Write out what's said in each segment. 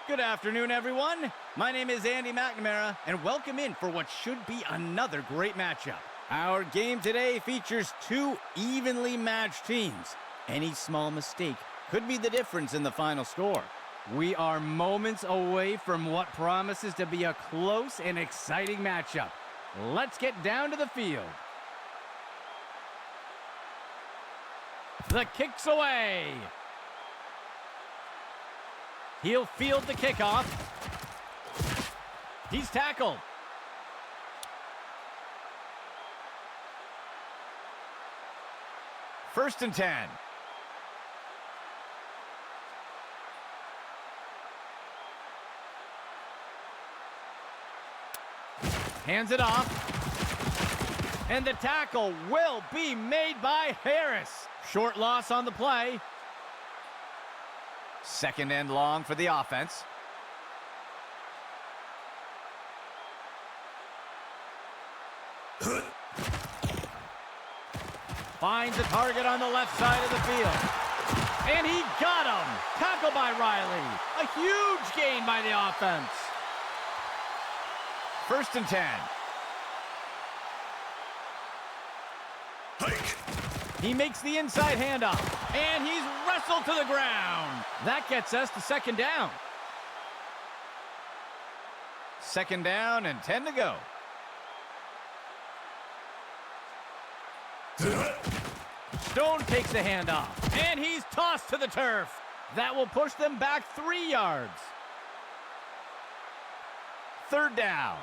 Good afternoon, everyone. My name is Andy McNamara, and welcome in for what should be another great matchup. Our game today features two evenly matched teams. Any small mistake could be the difference in the final score. We are moments away from what promises to be a close and exciting matchup. Let's get down to the field. The kick's away. He'll field the kickoff. He's tackled. First and 10. Hands it off. And the tackle will be made by Harris. Short loss on the play. Second and long for the offense. Finds a target on the left side of the field. And he got him. Tackle by Riley. A huge gain by the offense. First and 10. Hike. He makes the inside handoff, and he's wrestled to the ground. That gets us to second down. Second down and 10 to go. Stone takes the handoff, and he's tossed to the turf. That will push them back 3 yards. Third down.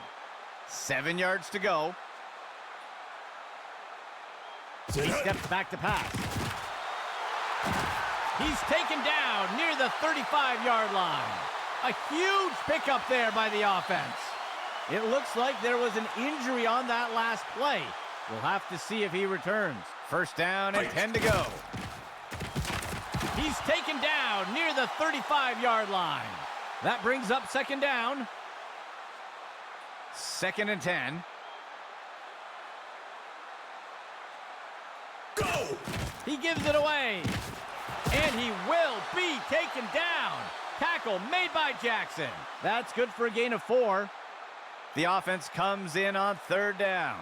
7 yards to go. He steps back to pass. He's taken down near the 35-yard line. A huge pickup there by the offense. It looks like there was an injury on that last play. We'll have to see if he returns. First down and 10 to go. He's taken down near the 35-yard line. That brings up second down. Second and 10. Go! He gives it away. And he will be taken down. Tackle made by Jackson. That's good for a gain of 4. The offense comes in on third down.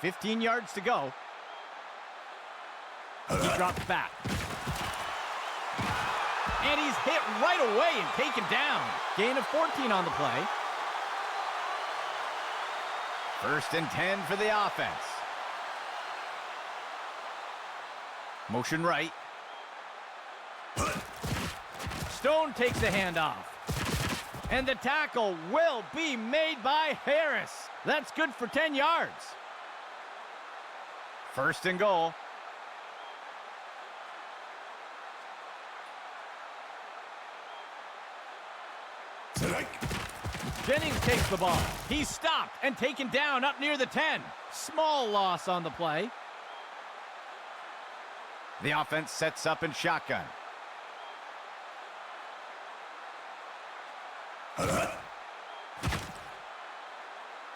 15 yards to go. He drops back. And he's hit right away and taken down. Gain of 14 on the play. First and 10 for the offense. Motion right. Stone takes the handoff. And the tackle will be made by Harris. That's good for 10 yards. First and goal. Jennings takes the ball. He's stopped and taken down up near the 10. Small loss on the play. The offense sets up in shotgun.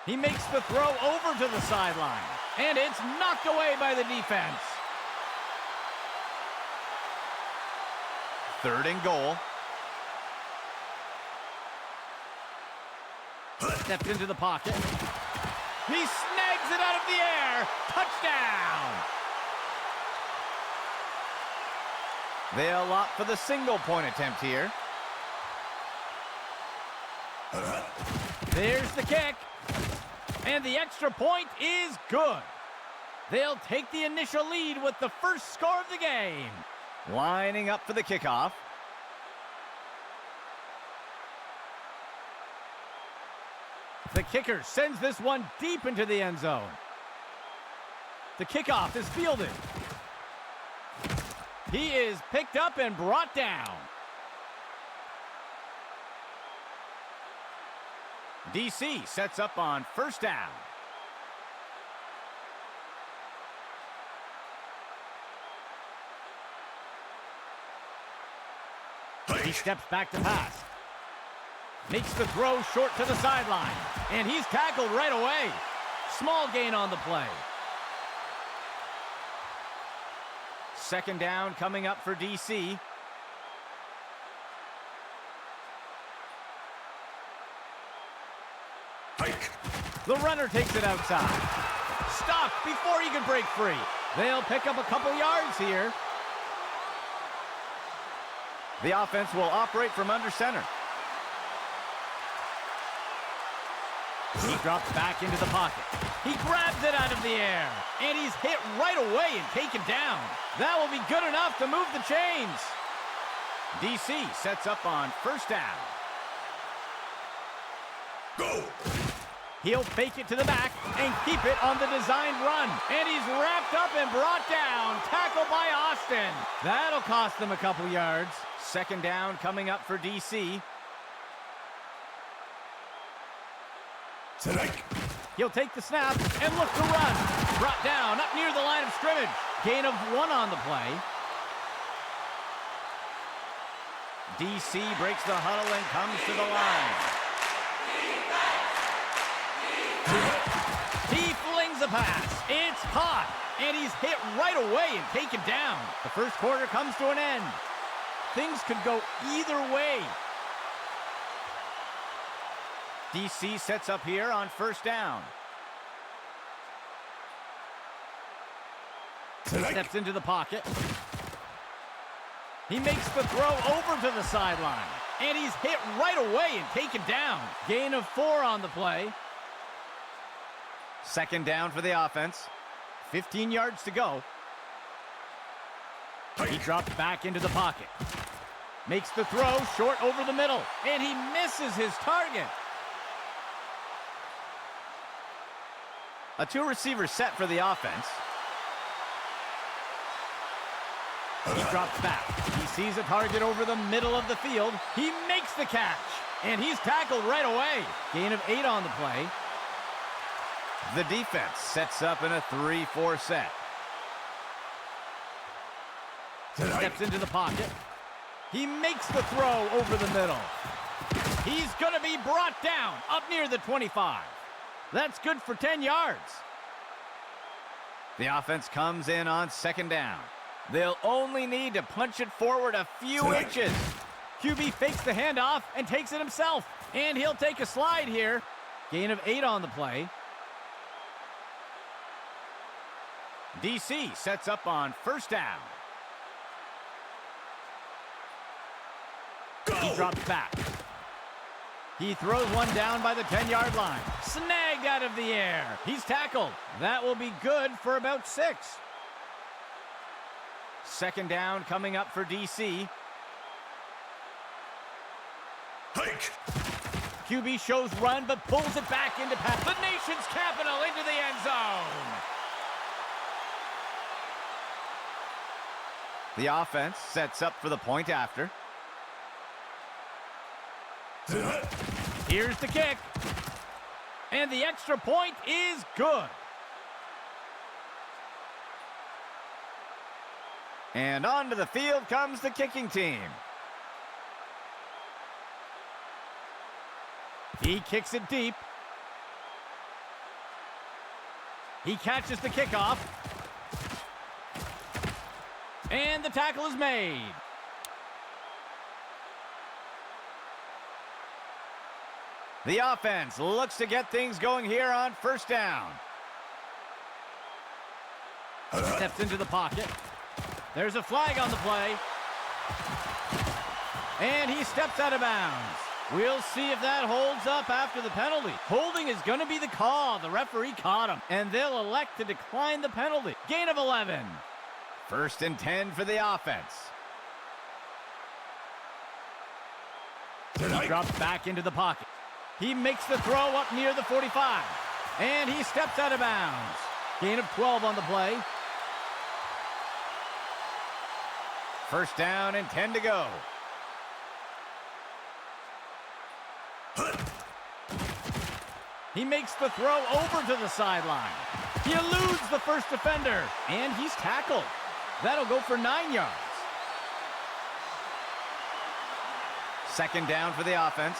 He makes the throw over to the sideline. And it's knocked away by the defense. Third and goal. Steps into the pocket. He snags it out of the air. Touchdown! They'll opt for the single-point attempt here. There's the kick. And the extra point is good. They'll take the initial lead with the first score of the game. Lining up for the kickoff. The kicker sends this one deep into the end zone. The kickoff is fielded. He is picked up and brought down. DC sets up on first down. He steps back to pass. Makes the throw short to the sideline. And he's tackled right away. Small gain on the play. Second down coming up for DC. Hike. The runner takes it outside. Stopped before he can break free. They'll pick up a couple yards here. The offense will operate from under center. He drops back into the pocket. He grabs it out of the air, and he's hit right away and taken down. That will be good enough to move the chains. DC sets up on first down. Go! He'll fake it to the back and keep it on the designed run. And he's wrapped up and brought down. Tackled by Austin. That'll cost them a couple yards. Second down coming up for DC. Tonight. He'll take the snap and look to run. Brought down up near the line of scrimmage. Gain of 1 on the play. DC breaks the huddle and comes to the line. He flings a pass. It's caught. And he's hit right away and taken down. The first quarter comes to an end. Things could go either way. DC sets up here on first down. Steps into the pocket. He makes the throw over to the sideline. And he's hit right away and taken down. Gain of 4 on the play. Second down for the offense. 15 yards to go. He drops back into the pocket. Makes the throw short over the middle. And he misses his target. A 2-receiver set for the offense. He drops back. He sees a target over the middle of the field. He makes the catch. And he's tackled right away. Gain of 8 on the play. The defense sets up in a 3-4 set. Steps into the pocket. He makes the throw over the middle. He's going to be brought down up near the 25. That's good for 10 yards. The offense comes in on second down. They'll only need to punch it forward a few inches. QB fakes the handoff and takes it himself. And he'll take a slide here. Gain of 8 on the play. DC sets up on first down. He drops back. He throws one down by the 10-yard line. Snagged out of the air. He's tackled. That will be good for about 6. Second down coming up for DC. Hike. QB shows run, but pulls it back into pass. The nation's capital into the end zone. The offense sets up for the point after. Here's the kick. And the extra point is good. And onto the field comes the kicking team. He kicks it deep. He catches the kickoff. And the tackle is made. The offense looks to get things going here on first down. Steps into the pocket. There's a flag on the play. And he steps out of bounds. We'll see if that holds up after the penalty. Holding is going to be the call. The referee caught him, and they'll elect to decline the penalty. Gain of 11. First and 10 for the offense. He drops back into the pocket. He makes the throw up near the 45. And he steps out of bounds. Gain of 12 on the play. First down and 10 to go. He makes the throw over to the sideline. He eludes the first defender, and he's tackled. That'll go for 9 yards. Second down for the offense.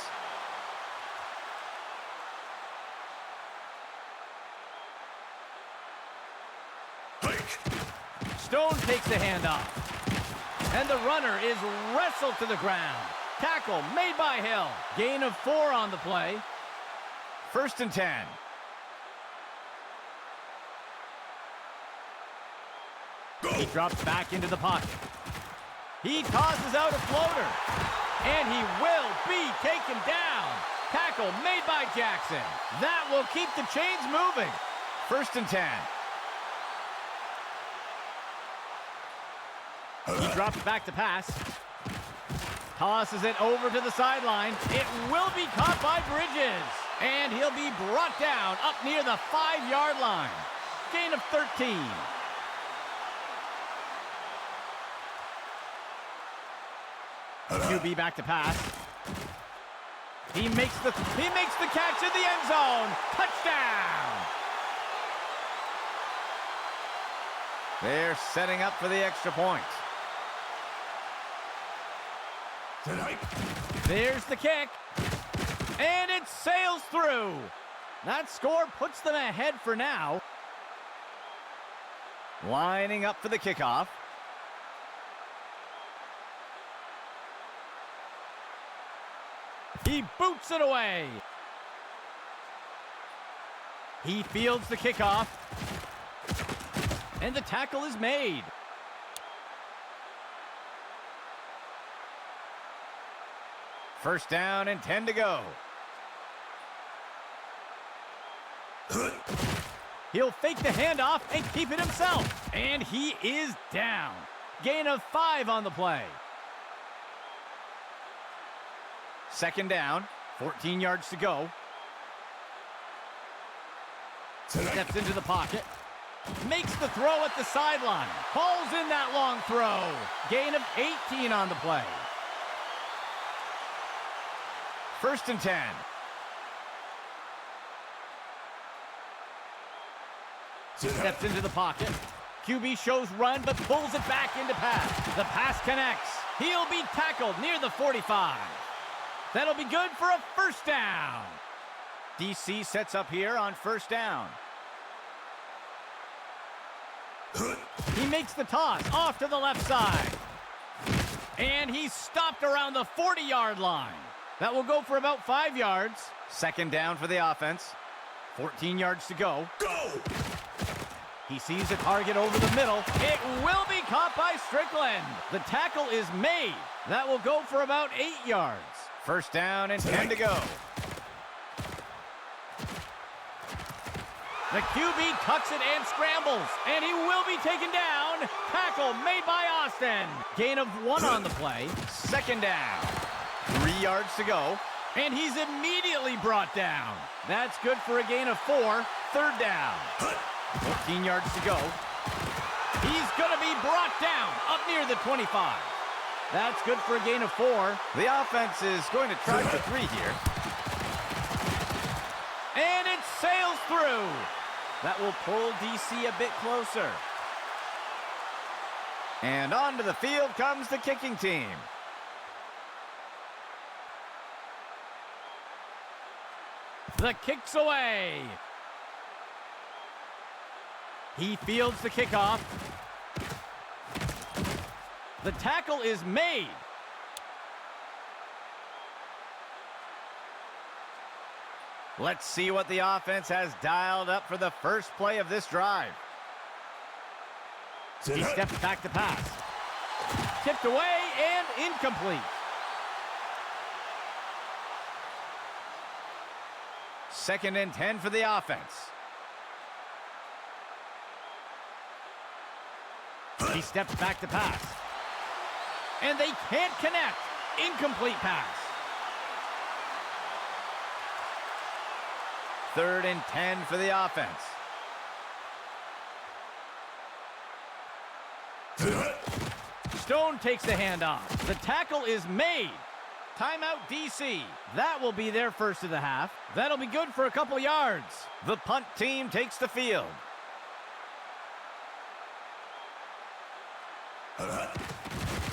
Stone takes the handoff. And the runner is wrestled to the ground. Tackle made by Hill. Gain of 4 on the play. First and 10. Go. He drops back into the pocket. He tosses out a floater. And he will be taken down. Tackle made by Jackson. That will keep the chains moving. First and 10. He drops back to pass. Tosses it over to the sideline. It will be caught by Bridges. And he'll be brought down up near the 5-yard line. Gain of 13. QB back to pass. He makes the catch in the end zone. Touchdown! They're setting up for the extra point. There's the kick. And it sails through. That score puts them ahead for now. Lining up for the kickoff. He boots it away. He fields the kickoff. And the tackle is made. First down and 10 to go. He'll fake the handoff and keep it himself. And he is down. Gain of 5 on the play. Second down, 14 yards to go. Steps into the pocket. Makes the throw at the sideline. Hauls in that long throw. Gain of 18 on the play. First and 10. Steps into the pocket. QB shows run, but pulls it back into pass. The pass connects. He'll be tackled near the 45. That'll be good for a first down. DC sets up here on first down. He makes the toss off to the left side. And he's stopped around the 40-yard line. That will go for about 5 yards. Second down for the offense. 14 yards to go. Go! He sees a target over the middle. It will be caught by Strickland. The tackle is made. That will go for about 8 yards. First down and 10 to go. The QB tucks it and scrambles, and he will be taken down. Tackle made by Austin. Gain of 1 on the play. Second down. 3 yards to go, and he's immediately brought down. That's good for a gain of 4. Third down. 14 yards to go. He's going to be brought down up near the 25. That's good for a gain of 4. The offense is going to try for 3 here. And it sails through. That will pull DC a bit closer. And onto the field comes the kicking team. The kick's away. He fields the kickoff. The tackle is made. Let's see what the offense has dialed up for the first play of this drive. He steps back to pass. Tipped away and incomplete. Second and 10 for the offense. He steps back to pass. And they can't connect. Incomplete pass. Third and 10 for the offense. Stone takes the handoff. The tackle is made. Timeout DC. That will be their first of the half. That'll be good for a couple yards. The punt team takes the field.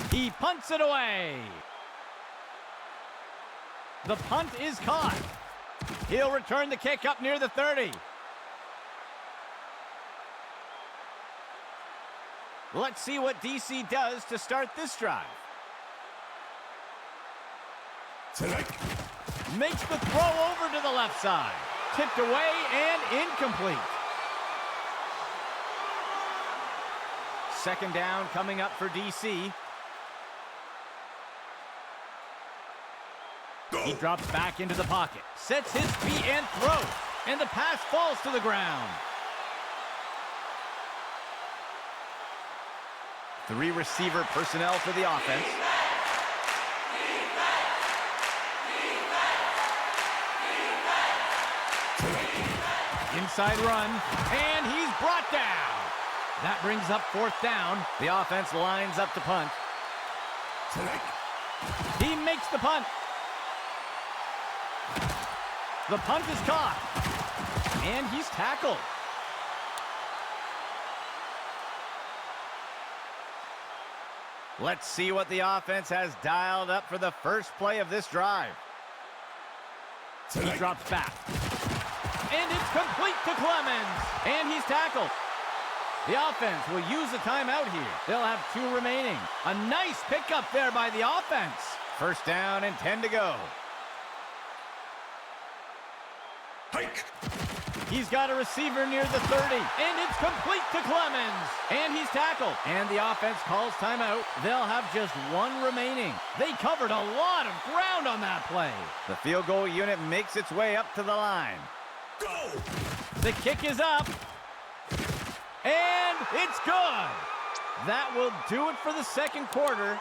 He punts it away. The punt is caught. He'll return the kick up near the 30. Let's see what DC does to start this drive. Makes the throw over to the left side. tipped away and incomplete. Second down coming up for DC. He drops back into the pocket, sets his feet and throws, and the pass falls to the ground. 3 receiver personnel for the offense. Inside run, and he's brought down. That brings up 4th down. The offense lines up to punt. He makes the punt. The punt is caught, and he's tackled. Let's see what the offense has dialed up for the first play of this drive. He drops back, and it's complete to Clemens, and he's tackled. The offense will use a timeout here. They'll have 2 remaining. A nice pickup there by the offense. First down and 10 to go. Hike! He's got a receiver near the 30, and it's complete to Clemens, and he's tackled. And the offense calls timeout. They'll have just 1 remaining. They covered a lot of ground on that play. The field goal unit makes its way up to the line. Go! The kick is up, and it's good. That will do it for the second quarter.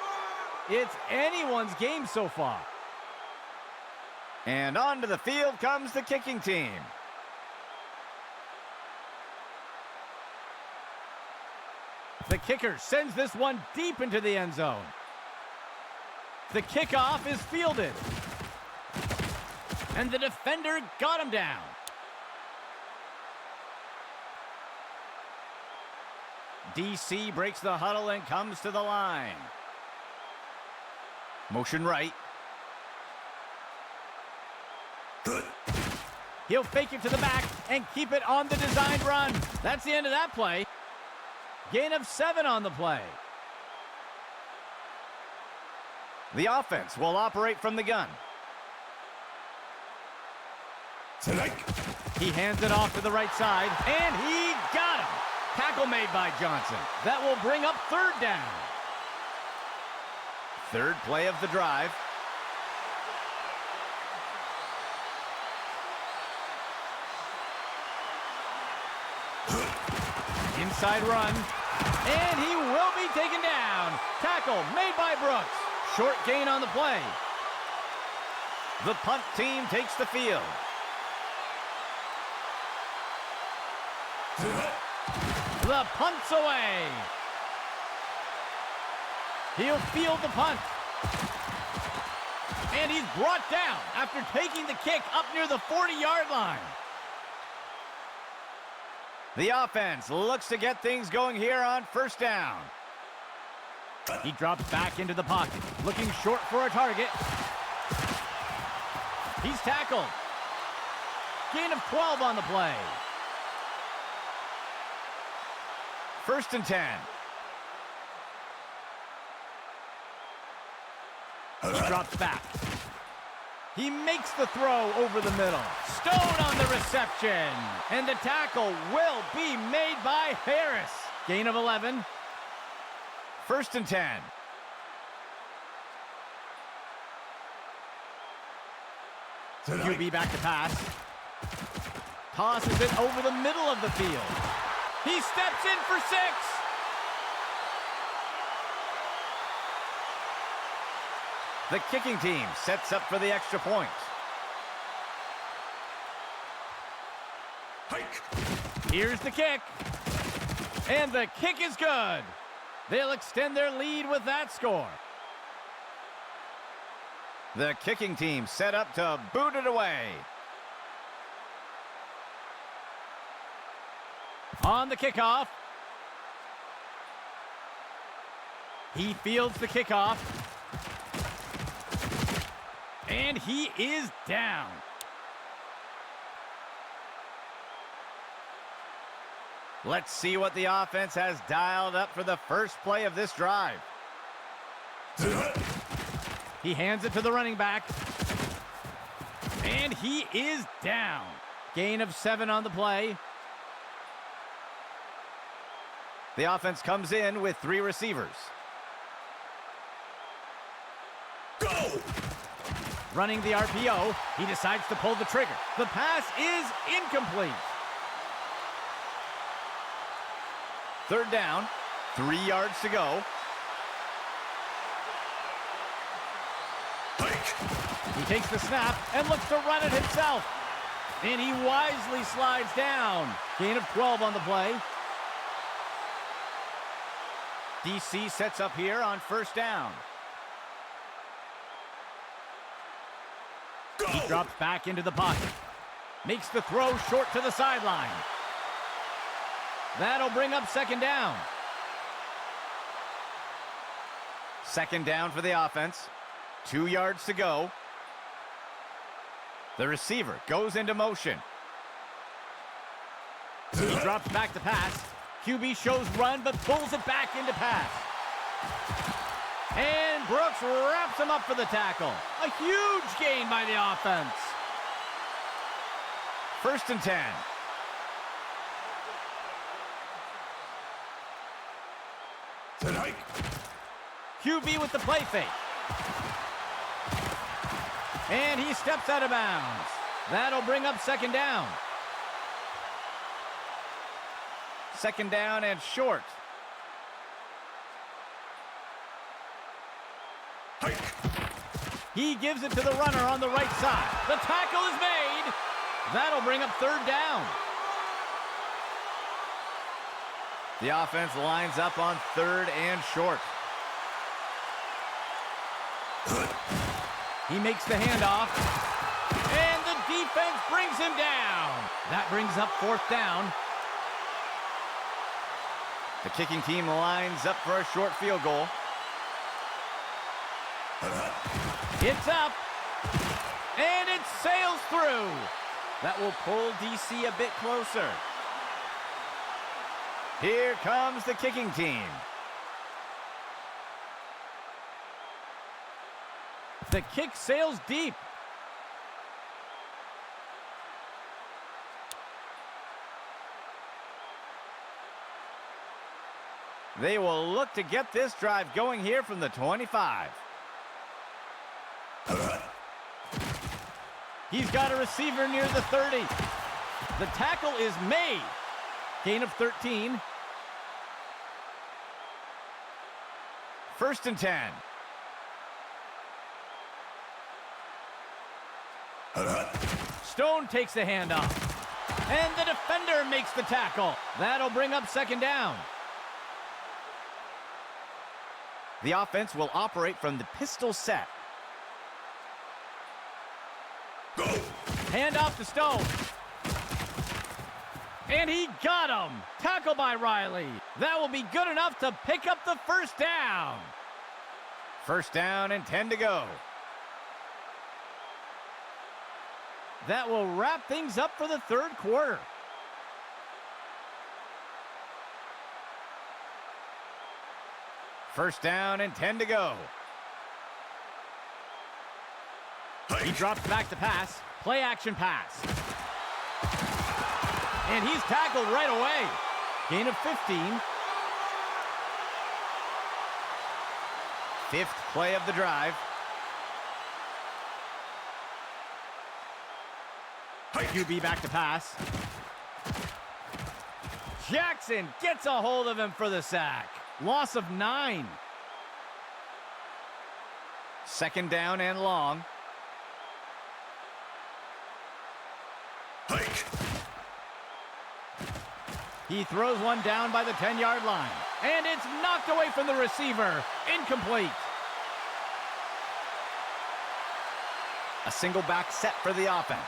It's anyone's game so far. And onto the field comes the kicking team. The kicker sends this one deep into the end zone. The kickoff is fielded. And the defender got him down. DC breaks the huddle and comes to the line. Motion right. Good. He'll fake it to the back and keep it on the designed run. That's the end of that play. Gain of 7 on the play. The offense will operate from the gun. He hands it off to the right side, and he got him. Tackle made by Johnson. That will bring up 3rd down. 3rd play of the drive. Inside run, and he will be taken down. Tackle made by Brooks. Short gain on the play. The punt team takes the field. The punt's away. He'll field the punt. And he's brought down after taking the kick up near the 40-yard line. The offense looks to get things going here on 1st down. He drops back into the pocket, looking short for a target. He's tackled. Gain of 12 on the play. 1st and 10. He drops back. He makes the throw over the middle. Stone on the reception. And the tackle will be made by Harris. Gain of 11. 1st and 10. QB back to pass. Tosses it over the middle of the field. He steps in for 6. The kicking team sets up for the extra point. Hike! Here's the kick. And the kick is good. They'll extend their lead with that score. The kicking team set up to boot it away. On the kickoff. He fields the kickoff. And he is down. Let's see what the offense has dialed up for the first play of this drive. He hands it to the running back. And he is down. Gain of 7 on the play. The offense comes in with 3 receivers. Go! Running the RPO, he decides to pull the trigger. The pass is incomplete. 3rd down, 3 yards to go. Hike! He takes the snap and looks to run it himself. And he wisely slides down. Gain of 12 on the play. D.C. sets up here on 1st down. Go! He drops back into the pocket. Makes the throw short to the sideline. That'll bring up 2nd down. 2nd down for the offense. 2 yards to go. The receiver goes into motion. He drops back to pass. QB shows run, but pulls it back into pass. And Brooks wraps him up for the tackle. A huge gain by the offense. 1st and 10. Set hike! QB with the play fake. And he steps out of bounds. That'll bring up 2nd down. 2nd down and short. Hike! He gives it to the runner on the right side. The tackle is made. That'll bring up 3rd down. The offense lines up on 3rd and short. He makes the handoff. And the defense brings him down. That brings up 4th down. The kicking team lines up for a short field goal. It's up. And it sails through. That will pull DC a bit closer. Here comes the kicking team. The kick sails deep. They will look to get this drive going here from the 25. He's got a receiver near the 30. The tackle is made. Gain of 13. 1st and 10. Stone takes the handoff. And the defender makes the tackle. That'll bring up 2nd down. The offense will operate from the pistol set. Go! Handoff to Stone. And he got him. Tackle by Riley. That will be good enough to pick up the 1st down. 1st down and 10 to go. That will wrap things up for the 3rd quarter. First down and 10 to go. He drops back to pass. Play action pass. And he's tackled right away. Gain of 15. 5th play of the drive. QB back to pass. Jackson gets a hold of him for the sack. Loss of 9. 2nd down and long. Hike! He throws one down by the 10-yard line. And it's knocked away from the receiver. Incomplete. A single back set for the offense.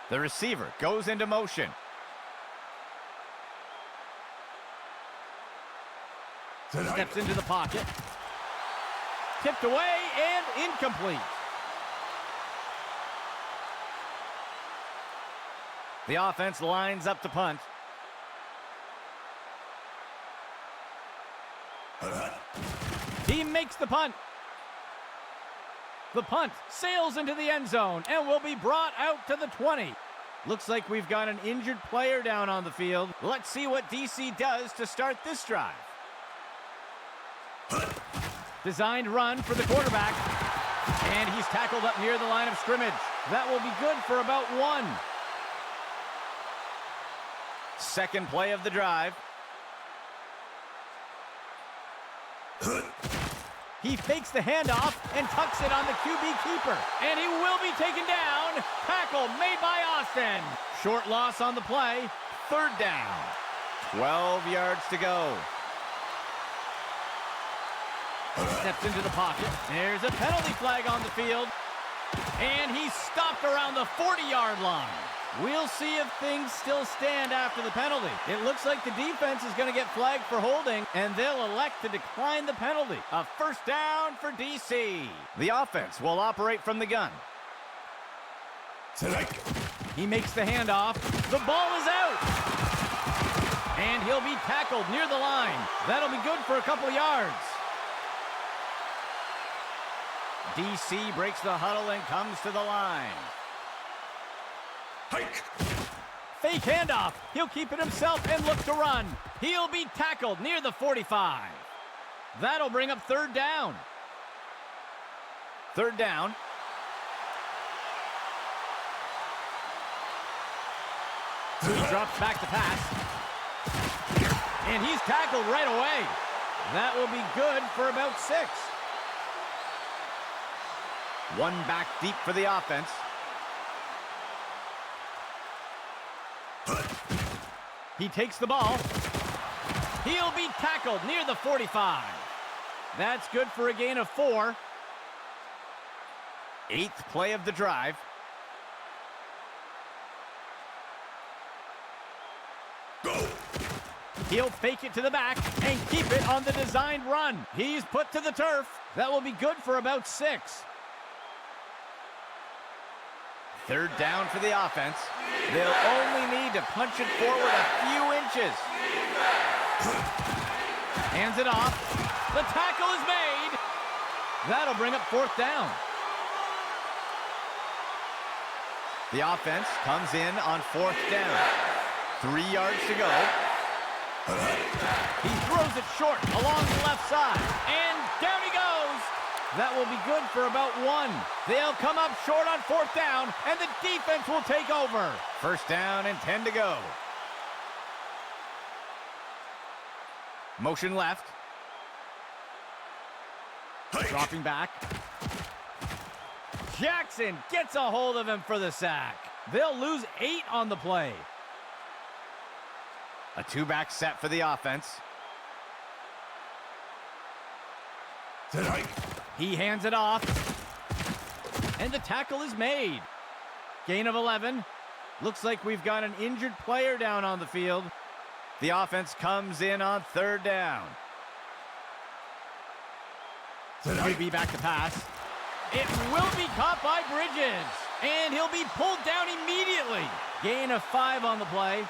The receiver goes into motion. Steps into the pocket. Tipped away and incomplete. The offense lines up to punt. He makes the punt. The punt sails into the end zone and will be brought out to the 20. Looks like we've got an injured player down on the field. Let's see what DC does to start this drive. Designed run for the quarterback. And he's tackled up near the line of scrimmage. That will be good for about 1. Second play of the drive. He fakes the handoff and tucks it on the QB keeper. And he will be taken down. Tackle made by Austin. Short loss on the play. Third down. 12 yards to go. Steps into the pocket. There's a penalty flag on the field. And he's stopped around the 40-yard line. We'll see if things still stand after the penalty. It looks like the defense is going to get flagged for holding, and they'll elect to decline the penalty. A first down for DC. The offense will operate from the gun. He makes the handoff. The ball is out. And he'll be tackled near the line. That'll be good for a couple of yards. DC breaks the huddle and comes to the line. Hike. Fake handoff. He'll keep it himself and look to run. He'll be tackled near the 45. That'll bring up third down. Third down. He drops back to pass. And he's tackled right away. That will be good for about 6. One back deep for the offense. He takes the ball. He'll be tackled near the 45. That's good for a gain of 4. 8th play of the drive. Go. He'll fake it to the back and keep it on the designed run. He's put to the turf. That will be good for about 6. Third down for the offense. They'll only need to punch it forward a few inches. Hands it off. The tackle is made. That'll bring up fourth down. The offense comes in on fourth down. 3 yards to go. He throws it short along the left side. And down he goes. That will be good for about 1. They'll come up short on fourth down, and the defense will take over. First down and 10 to go. Motion left. Dropping back. Jackson gets a hold of him for the sack. They'll lose 8 on the play. A 2-back set for the offense. He hands it off. And the tackle is made. Gain of 11. Looks like we've got an injured player down on the field. The offense comes in on third down. QB back to pass. It will be caught by Bridges. And he'll be pulled down immediately. Gain of 5 on the play.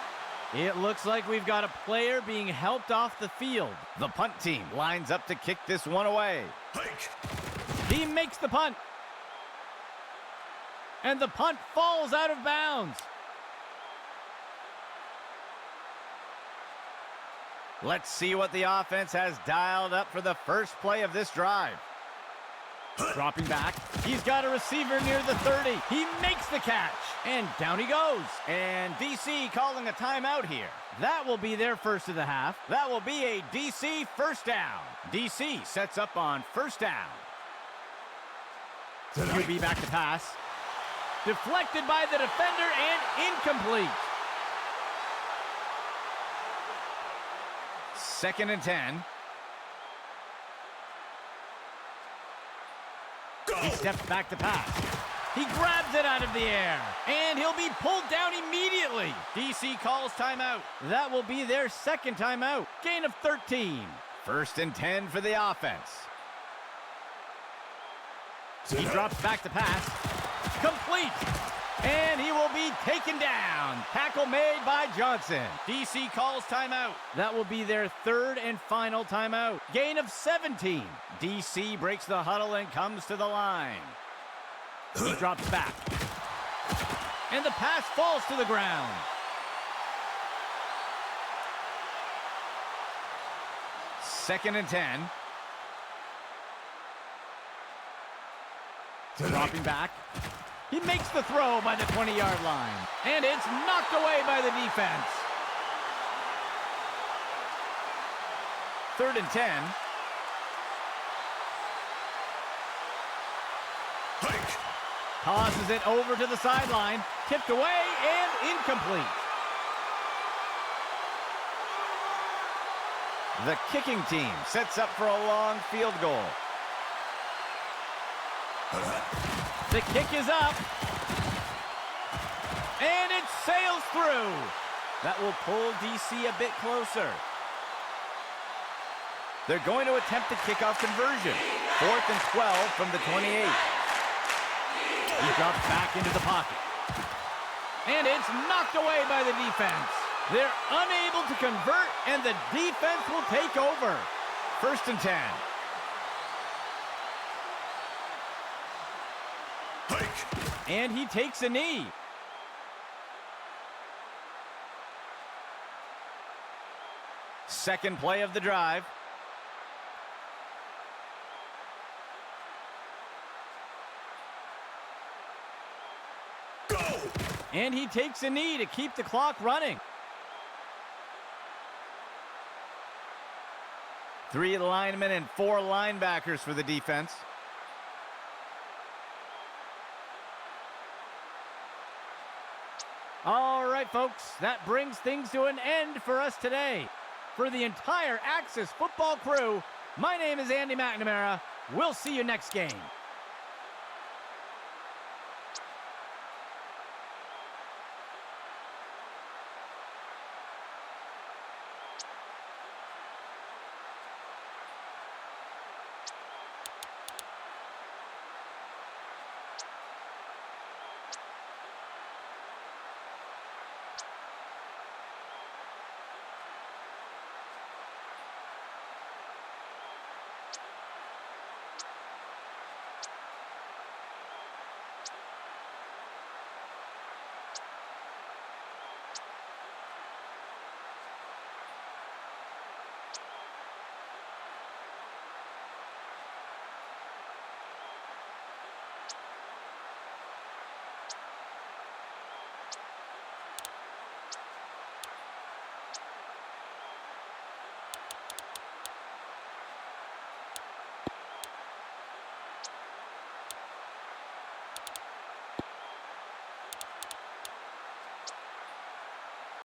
It looks like we've got a player being helped off the field. The punt team lines up to kick this one away. He makes the punt. And the punt falls out of bounds. Let's see what the offense has dialed up for the first play of this drive. Dropping back. He's got a receiver near the 30. He makes the catch. And down he goes. And DC calling a timeout here. That will be their first of the half. That will be a DC first down. DC sets up on first down. QB back to pass. Deflected by the defender and incomplete. Second and 10. He steps back to pass. He grabs it out of the air. And he'll be pulled down immediately. DC calls timeout. That will be their second timeout. Gain of 13. First and 10 for the offense. He drops back to pass. Complete. And he will be taken down. Tackle made by Johnson. DC calls timeout. That will be their third and final timeout. Gain of 17. DC breaks the huddle and comes to the line. He drops back. And the pass falls to the ground. Second and 10. Dropping back. He makes the throw by the 20-yard line. And it's knocked away by the defense. Third and 10. Hike. Tosses it over to the sideline. Tipped away and incomplete. The kicking team sets up for a long field goal. The kick is up. And it sails through. That will pull D.C. a bit closer. They're going to attempt the kickoff conversion. 4th and 12 from the 28. He drops back into the pocket. And it's knocked away by the defense. They're unable to convert, and the defense will take over. 1st and 10. Hike. And he takes a knee. Second play of the drive. Go. And he takes a knee to keep the clock running. 3 linemen and 4 linebackers for the defense. All right, folks, that brings things to an end for us today. For the entire Axis football crew, my name is Andy McNamara. We'll see you next game.